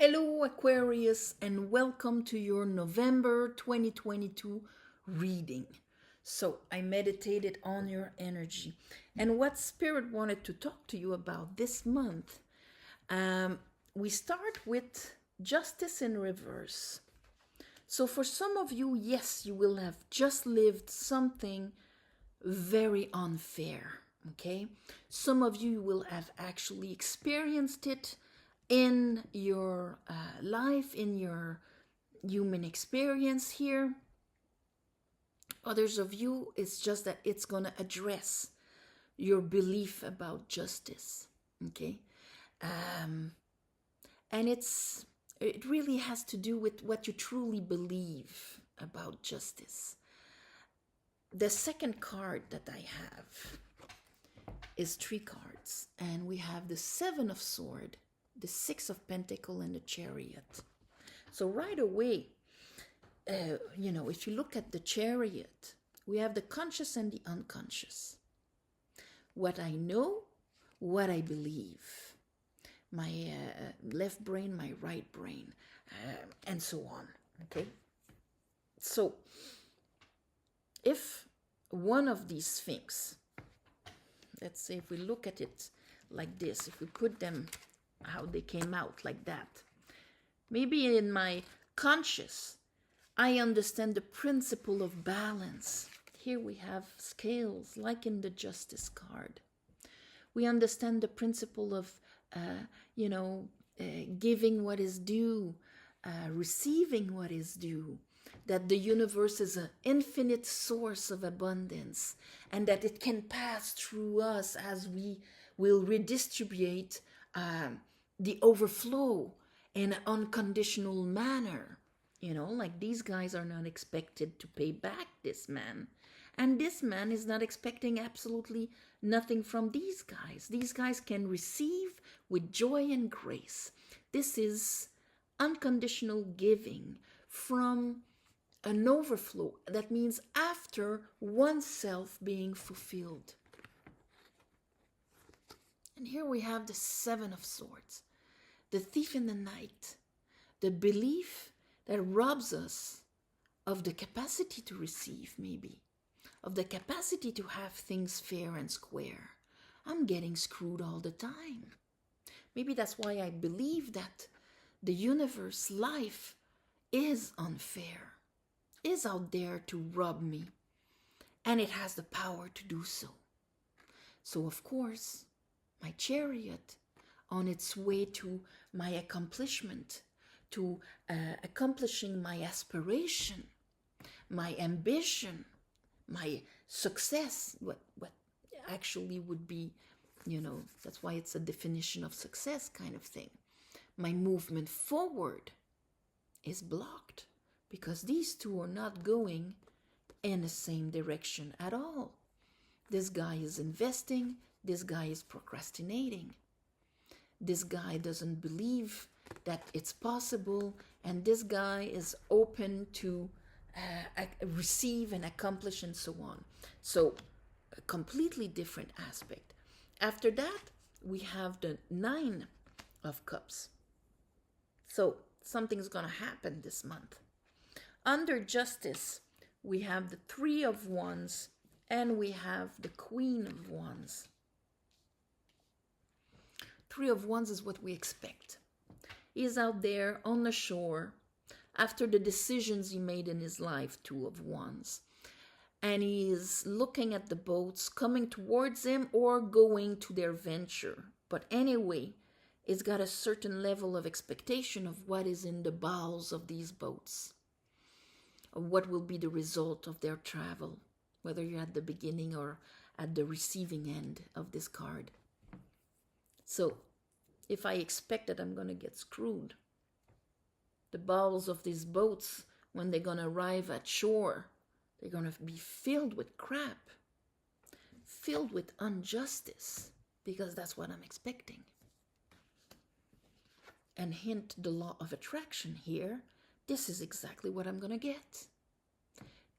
Hello Aquarius and welcome to your November 2022 reading. So I meditated on your energy and what Spirit wanted to talk to you about this month. We start with justice in reverse. So for some of you, yes, you will have just lived something very unfair. Okay, some of you will have actually experienced it in your life, in your human experience here. Others of you, it's just that it's going to address your belief about justice. Okay, and it really has to do with what you truly believe about justice. The second card that I have is 3 cards, and we have the 7 of Swords, the 6 of Pentacles, and the Chariot. So right away, if you look at the Chariot, we have the conscious and the unconscious. What I know, what I believe, my left brain, my right brain, and so on. Okay, so if one of these things, let's say if we look at it like this, if we put them how they came out like that, maybe in my conscious, I understand the principle of balance. Here we have scales, like in the Justice card. We understand the principle of, giving what is due, receiving what is due, that the universe is an infinite source of abundance, and that it can pass through us as we will redistribute the overflow in an unconditional manner. Like these guys are not expected to pay back this man. And this man is not expecting absolutely nothing from these guys. These guys can receive with joy and grace. This is unconditional giving from an overflow. That means after oneself being fulfilled. And here we have the 7 of Swords, the thief in the night, the belief that robs us of the capacity to receive, maybe, of the capacity to have things fair and square. I'm getting screwed all the time. Maybe that's why I believe that the universe, life, is unfair, is out there to rob me, and it has the power to do so. So, of course, my Chariot, on its way to my accomplishment, to accomplishing my aspiration, my ambition, my success, what actually would be, that's why it's a definition of success kind of thing. My movement forward is blocked because these two are not going in the same direction at all. This guy is investing, this guy is procrastinating. This guy doesn't believe that it's possible, and this guy is open to receive and accomplish and so on. So a completely different aspect. After that, we have the 9 of Cups. So something's going to happen this month. Under Justice, we have the 3 of Wands and we have the Queen of Wands. 3 of Wands is what we expect. He's out there on the shore after the decisions he made in his life, 2 of Wands. And he is looking at the boats coming towards him or going to their venture. But anyway, it's got a certain level of expectation of what is in the bowels of these boats, of what will be the result of their travel, whether you're at the beginning or at the receiving end of this card. So, if I expect that I'm going to get screwed, the bowels of these boats, when they're going to arrive at shore, they're going to be filled with crap, filled with injustice, because that's what I'm expecting. And hint the law of attraction here, this is exactly what I'm going to get.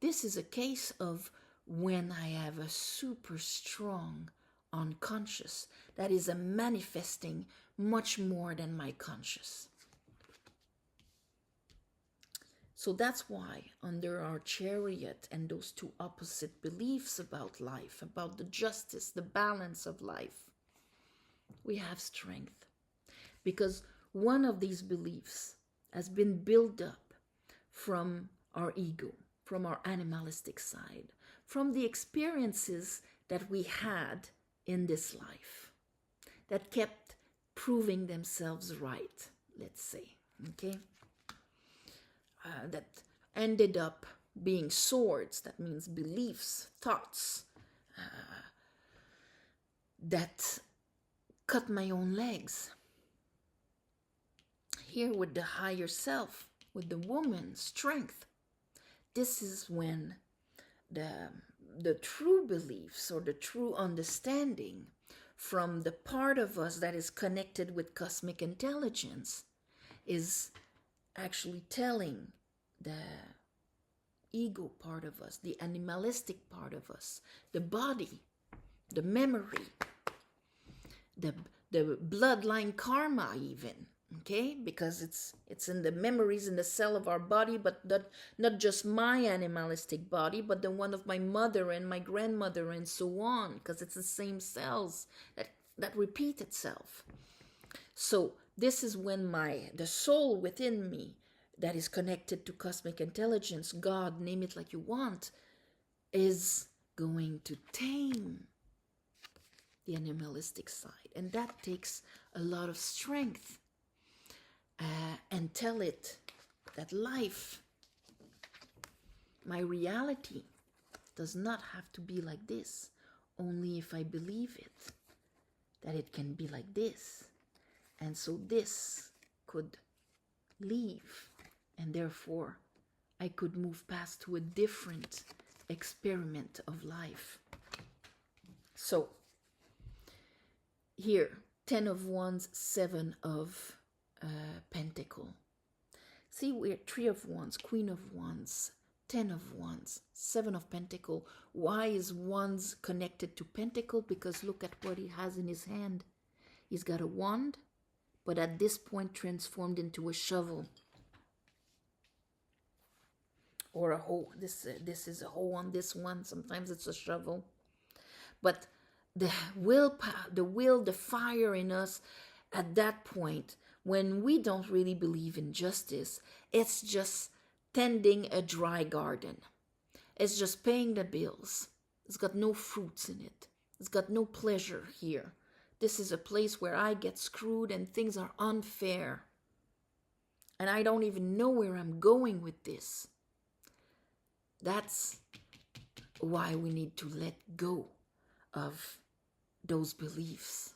This is a case of when I have a super strong unconscious that is a manifesting much more than my conscious. So that's why under our chariot and those two opposite beliefs about life, about the justice, the balance of life, we have strength. Because one of these beliefs has been built up from our ego, from our animalistic side, from the experiences that we had in this life that kept proving themselves right, let's say, okay? That ended up being swords, that means beliefs, thoughts, that cut my own legs. Here with the higher self, with the woman's strength, this is when the true beliefs or the true understanding from the part of us that is connected with cosmic intelligence is actually telling the ego part of us, the animalistic part of us, the body, the memory, the bloodline karma even, okay? Because it's in the memories in the cell of our body, but not just my animalistic body, but the one of my mother and my grandmother and so on, because it's the same cells that repeat itself. So this is when the soul within me that is connected to cosmic intelligence, God, name it like you want, is going to tame the animalistic side. And that takes a lot of strength. And tell it that life, my reality, does not have to be like this, only if I believe it, that it can be like this. And so this could leave, and therefore I could move past to a different experiment of life. So here, 10 of Wands, 7 of Pentacle. See, we're 3 of Wands, Queen of Wands, 10 of Wands, 7 of Pentacle. Why is Wands connected to Pentacle? Because look at what he has in his hand. He's got a wand, but at this point transformed into a shovel or a hoe. This is a hoe on this one. Sometimes it's a shovel. But the will, the fire in us at that point, when we don't really believe in justice, it's just tending a dry garden. It's just paying the bills. It's got no fruits in it. It's got no pleasure here. This is a place where I get screwed and things are unfair. And I don't even know where I'm going with this. That's why we need to let go of those beliefs.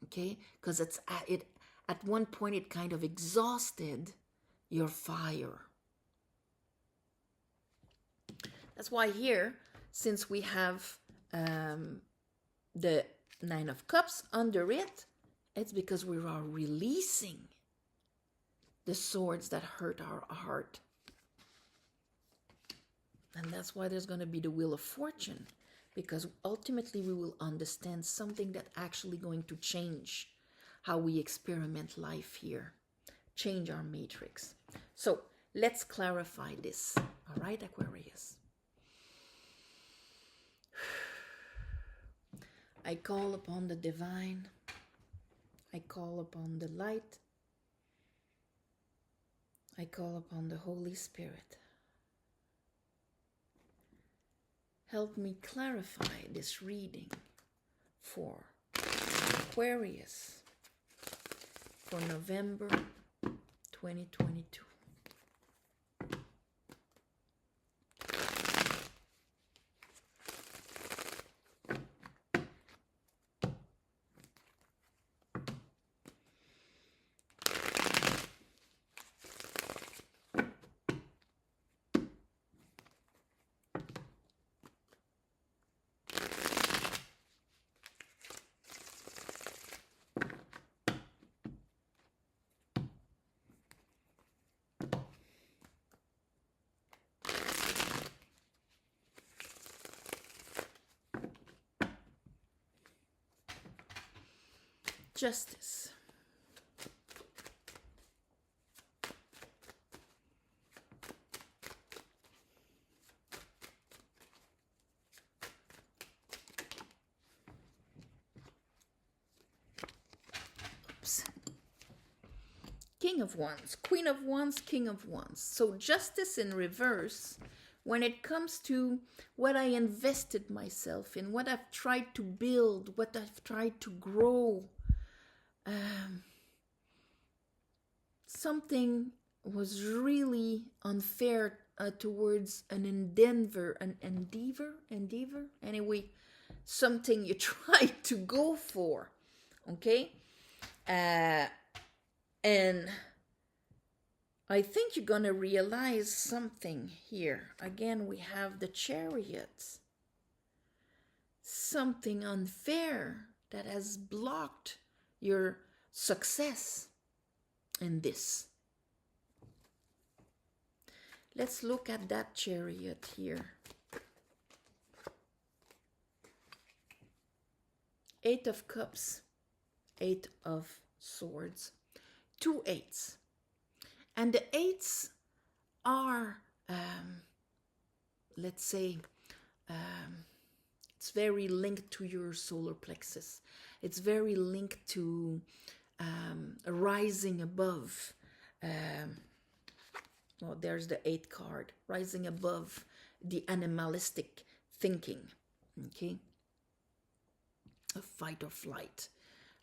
Okay? Because at one point it kind of exhausted your fire. That's why here, since we have the 9 of Cups under it, it's because we are releasing the swords that hurt our heart. And that's why there's going to be the Wheel of Fortune, because ultimately we will understand something that's actually going to change how we experiment life here, change our matrix. So let's clarify this. All right, Aquarius. I call upon the divine. I call upon the light. I call upon the Holy Spirit. Help me clarify this reading for Aquarius for November 2022. Justice. King of Wands, Queen of Wands, King of Wands. So justice in reverse, when it comes to what I invested myself in, what I've tried to build, what I've tried to grow, something was really unfair towards an endeavor, anyway, something you tried to go for, okay? And I think you're going to realize something here. Again, we have the Chariot. Something unfair that has blocked your success in this. Let's look at that Chariot here. 8 of Cups, 8 of Swords, 2 8s. And the 8s are, let's say, it's very linked to your solar plexus. It's very linked to rising above. Well, there's the 8th card, rising above the animalistic thinking, okay? Of fight or flight,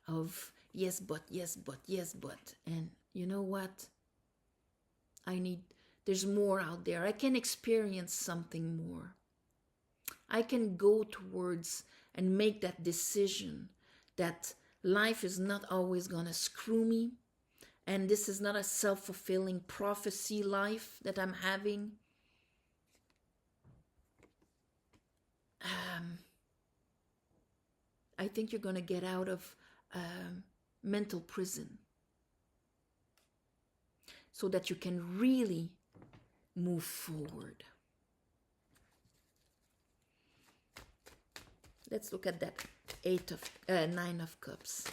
of yes, but, yes, but, yes, but. And you know what? There's more out there. I can experience something more. I can go towards and make that decision that life is not always going to screw me. And this is not a self-fulfilling prophecy life that I'm having. I think you're going to get out of mental prison so that you can really move forward. Let's look at that 9 of Cups.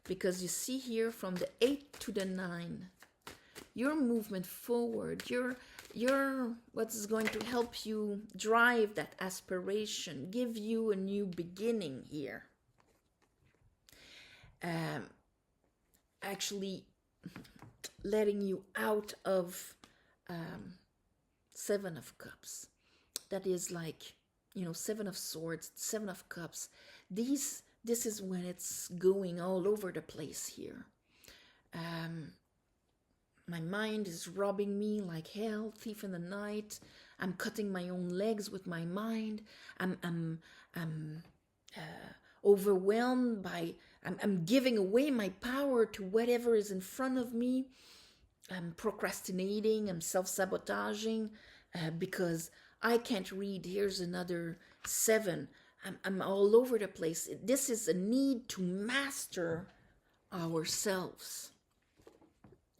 Because you see here from the 8 to the 9, your movement forward, your what is going to help you drive that aspiration, give you a new beginning here. Actually letting you out of 7 of Cups. That is like, 7 of Swords, 7 of Cups. This is when it's going all over the place here. My mind is robbing me like hell, thief in the night. I'm cutting my own legs with my mind. I'm overwhelmed by, I'm giving away my power to whatever is in front of me. I'm procrastinating, I'm self-sabotaging because I can't read. Here's another 7. I'm all over the place. This is a need to master ourselves.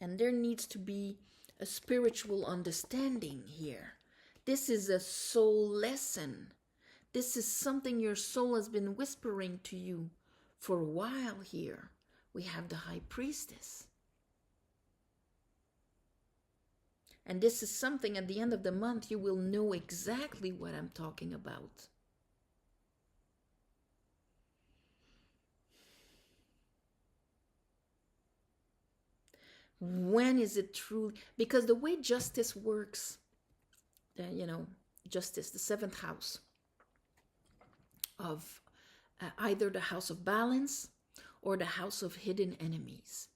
And there needs to be a spiritual understanding here. This is a soul lesson. This is something your soul has been whispering to you for a while here. We have the High Priestess. And this is something at the end of the month you will know exactly what I'm talking about. When is it true? Because the way justice works, justice, the 7th house of either the house of balance or the house of hidden enemies.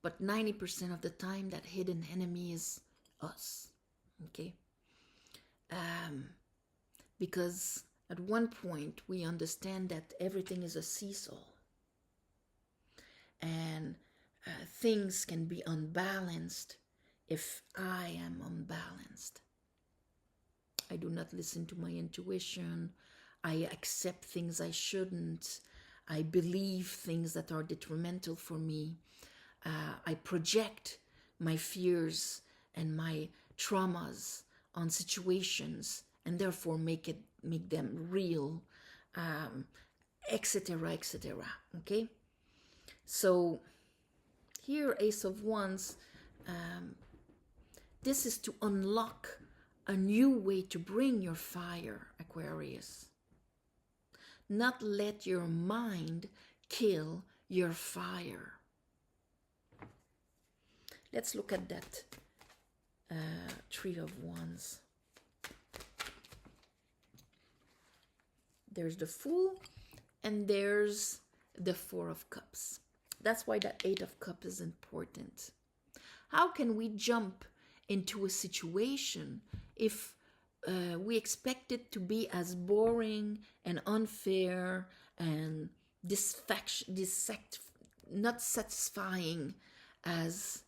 But 90% of the time, that hidden enemy is us, okay? Because at one point, we understand that everything is a seesaw. And things can be unbalanced if I am unbalanced. I do not listen to my intuition. I accept things I shouldn't. I believe things that are detrimental for me. I project my fears and my traumas on situations and therefore make them real, etc., etc. Okay? So here, Ace of Wands, this is to unlock a new way to bring your fire, Aquarius. Not let your mind kill your fire. Let's look at that Three of Wands. There's the Fool, and there's the Four of Cups. That's why that Eight of Cups is important. How can we jump into a situation if we expect it to be as boring and unfair and not satisfying as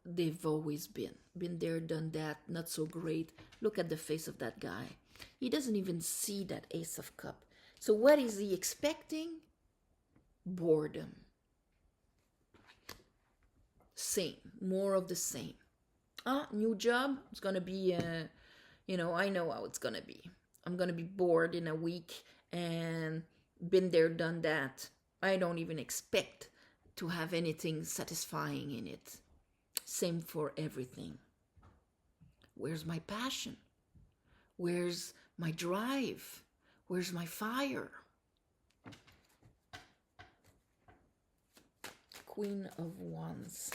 they've always been? Been there, done that, not so great. Look at the face of that guy. He doesn't even see that Ace of Cups. So what is he expecting? Boredom. Same, more of the same. New job, it's gonna be, I know how it's gonna be. I'm gonna be bored in a week and been there, done that. I don't even expect to have anything satisfying in it. Same for everything. Where's my passion? Where's my drive? Where's my fire? Queen of Wands.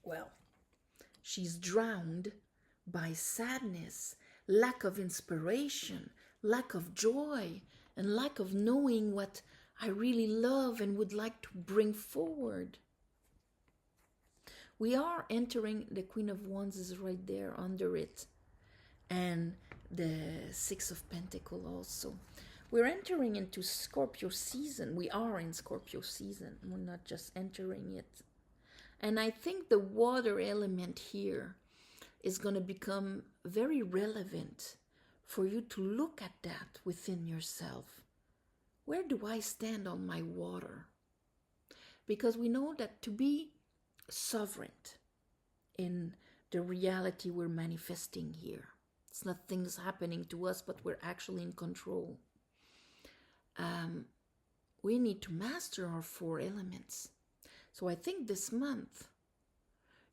Well, she's drowned by sadness, lack of inspiration, lack of joy, and lack of knowing what I really love and would like to bring forward. We are entering, the Queen of Wands is right there under it, and the Six of Pentacles also. We're entering into Scorpio season. We are in Scorpio season. We're not just entering it. And I think the water element here is going to become very relevant for you to look at that within yourself. Where do I stand on my water? Because we know that to be sovereign in the reality we're manifesting here, it's not things happening to us, but we're actually in control. We need to master our four elements. So I think this month,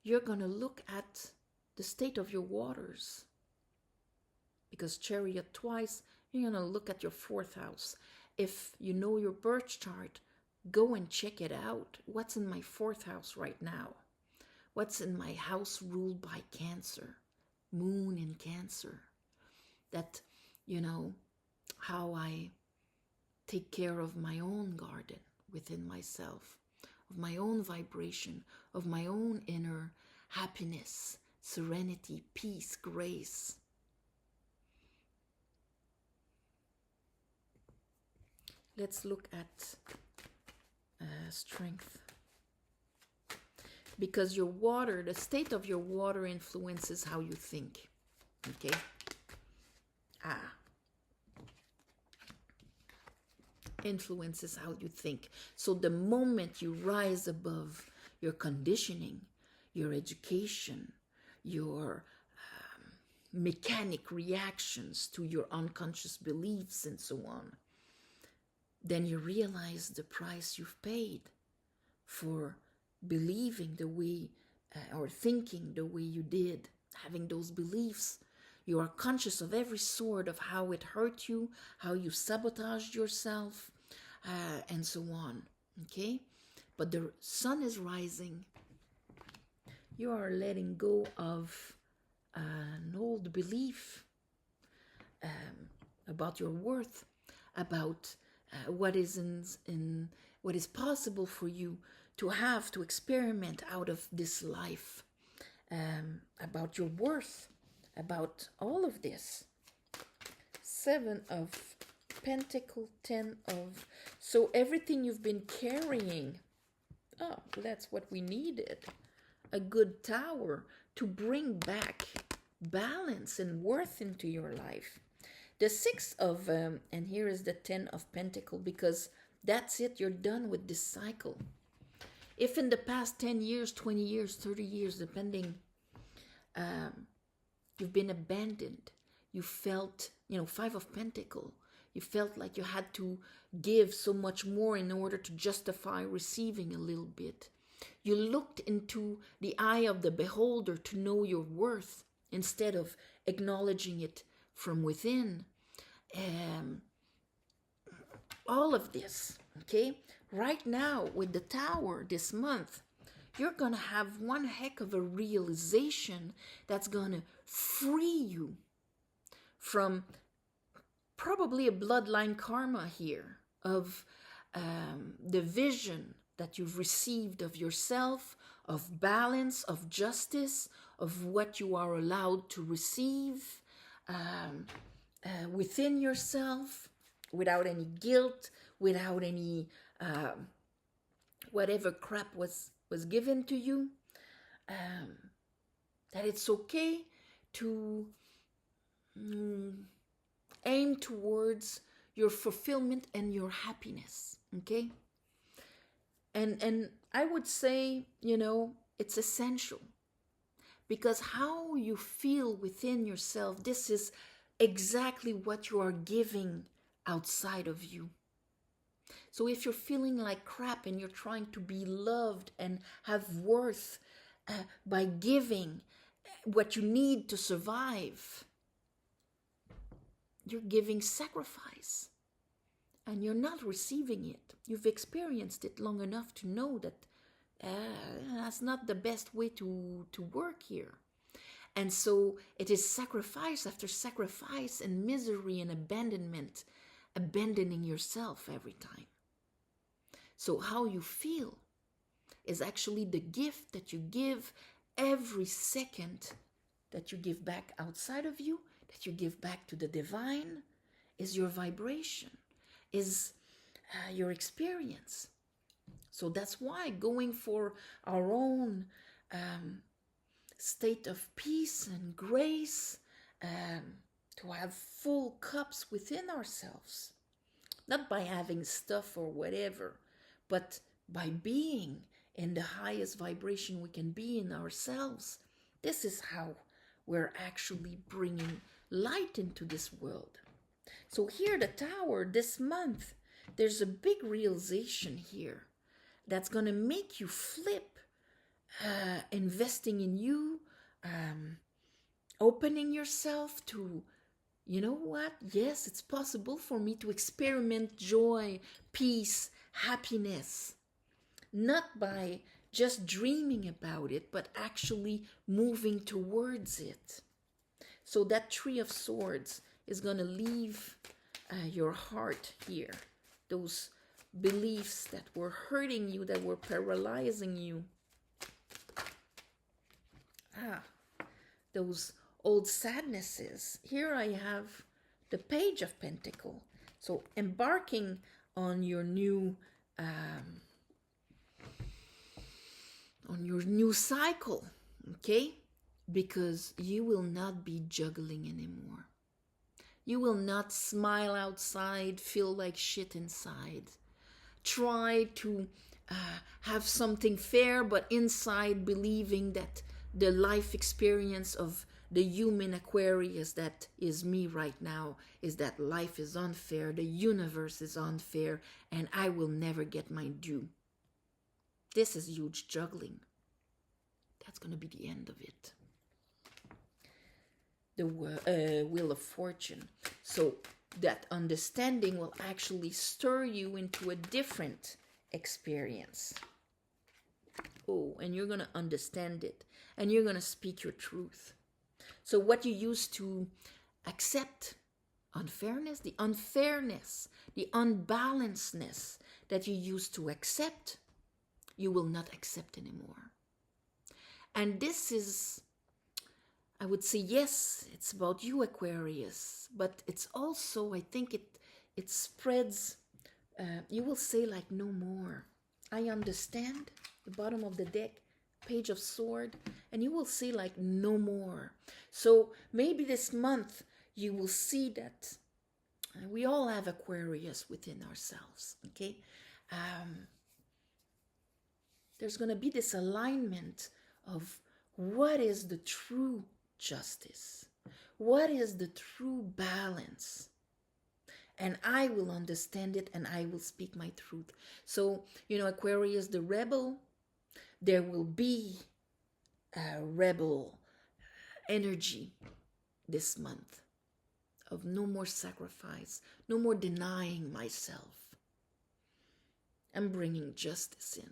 you're going to look at the state of your waters. Because Chariot twice, you're going to look at your fourth house. If you know your birth chart, go and check it out. What's in my fourth house right now? What's in my house ruled by Cancer? Moon in Cancer. That, how I take care of my own garden within myself, of my own vibration, of my own inner happiness, serenity, peace, grace. Let's look at strength. Because your water, the state of your water influences how you think. Okay? Influences how you think. So the moment you rise above your conditioning, your education, your mechanic reactions to your unconscious beliefs and so on, then you realize the price you've paid for believing the way or thinking the way you did, having those beliefs. You are conscious of every sort of how it hurt you, how you sabotaged yourself, and so on. Okay? But the sun is rising. You are letting go of an old belief about your worth, about what is what is possible for you to have, to experiment out of this life, about your worth, about all of this. Seven of Pentacles, 10 of... So everything you've been carrying, that's what we needed. A good tower to bring back balance and worth into your life. The 6 of... and here is the 10 of Pentacles, because that's it, you're done with this cycle. If in the past 10 years, 20 years, 30 years, depending, you've been abandoned, you felt, 5 of Pentacles, you felt like you had to give so much more in order to justify receiving a little bit. You looked into the eye of the beholder to know your worth instead of acknowledging it from within. all of this, okay? Right now, with the Tower this month, you're going to have one heck of a realization that's going to free you from probably a bloodline karma here of the vision that you've received of yourself, of balance, of justice, of what you are allowed to receive within yourself, without any guilt, without any whatever crap was given to you. That it's okay to aim towards your fulfillment and your happiness, okay? And I would say, it's essential, because how you feel within yourself, this is exactly what you are giving outside of you. So if you're feeling like crap and you're trying to be loved and have worth by giving what you need to survive, you're giving sacrifice and you're not receiving it. You've experienced it long enough to know that that's not the best way to work here. And so it is sacrifice after sacrifice and misery and abandonment, abandoning yourself every time. So how you feel is actually the gift that you give every second that you give back outside of you, that you give back to the divine, is your vibration, is your experience. So that's why going for our own state of peace and grace, to have full cups within ourselves, not by having stuff or whatever, but by being in the highest vibration we can be in ourselves. This is how we're actually bringing light into this world. So here, the Tower, this month, there's a big realization here that's going to make you flip, investing in you, opening yourself to, you know what? Yes, it's possible for me to experiment joy, peace, happiness, not by just dreaming about it, but actually moving towards it. So that Three of Swords is going to leave your heart here. Those beliefs that were hurting you, that were paralyzing you. Those old sadnesses. Here I have the Page of Pentacles. So embarking on your new cycle, okay? Because you will not be juggling anymore. You will not smile outside, feel like shit inside. Try to have something fair, but inside believing that the life experience of the human Aquarius that is me right now is that life is unfair, the universe is unfair, and I will never get my due. This is huge juggling. That's going to be the end of it. The Wheel of Fortune. So that understanding will actually stir you into a different experience. Oh, and you're going to understand it. And you're going to speak your truth. So what you used to accept, unfairness, the unbalancedness that you used to accept, you will not accept anymore. And this is, I would say, yes, it's about you, Aquarius, but it's also, I think it spreads, you will say like no more. I understand, the bottom of the deck, Page of Sword, and you will say like no more. So maybe this month you will see that we all have Aquarius within ourselves, okay? There's going to be this alignment of what is the true justice, what is the true balance, and I will understand it and I will speak my truth. So, Aquarius, the rebel, there will be a rebel energy this month of no more sacrifice, no more denying myself, and bringing justice in.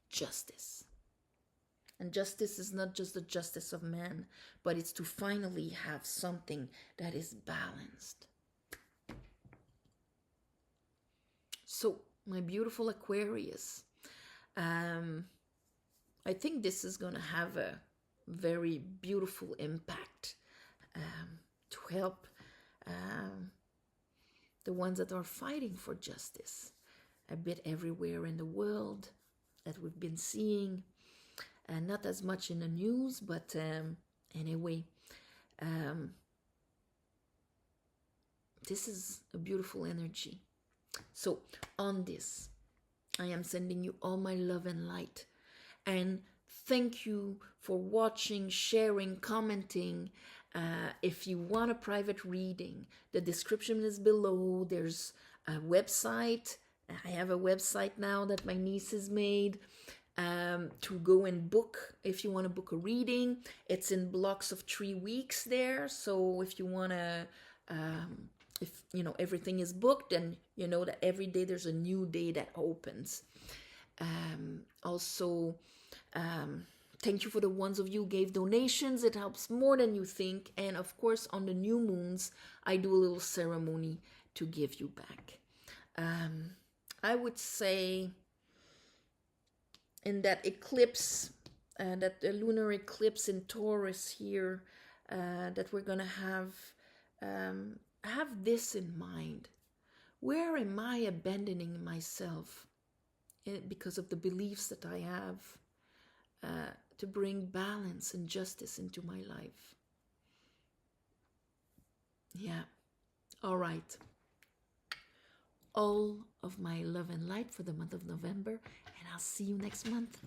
Justice. And justice is not just the justice of man, but it's to finally have something that is balanced. So, my beautiful Aquarius, I think this is going to have a very beautiful impact to help the ones that are fighting for justice a bit everywhere in the world that we've been seeing. And not as much in the news, but anyway, this is a beautiful energy. So on this, I am sending you all my love and light. And thank you for watching, sharing, commenting. If you want a private reading, the description is below. There's a website. I have a website now that my niece has made. To go and book if you want to book a reading. It's in blocks of 3 weeks there. So if you want to, if you know everything is booked, then you know that every day there's a new day that opens. Also, thank you for the ones of you who gave donations. It helps more than you think. And of course, on the new moons, I do a little ceremony to give you back. I would say, in that eclipse, that the lunar eclipse in Taurus here, that we're going to have this in mind. Where am I abandoning myself because of the beliefs that I have to bring balance and justice into my life? Yeah. All right. All of my love and light for the month of November, and I'll see you next month.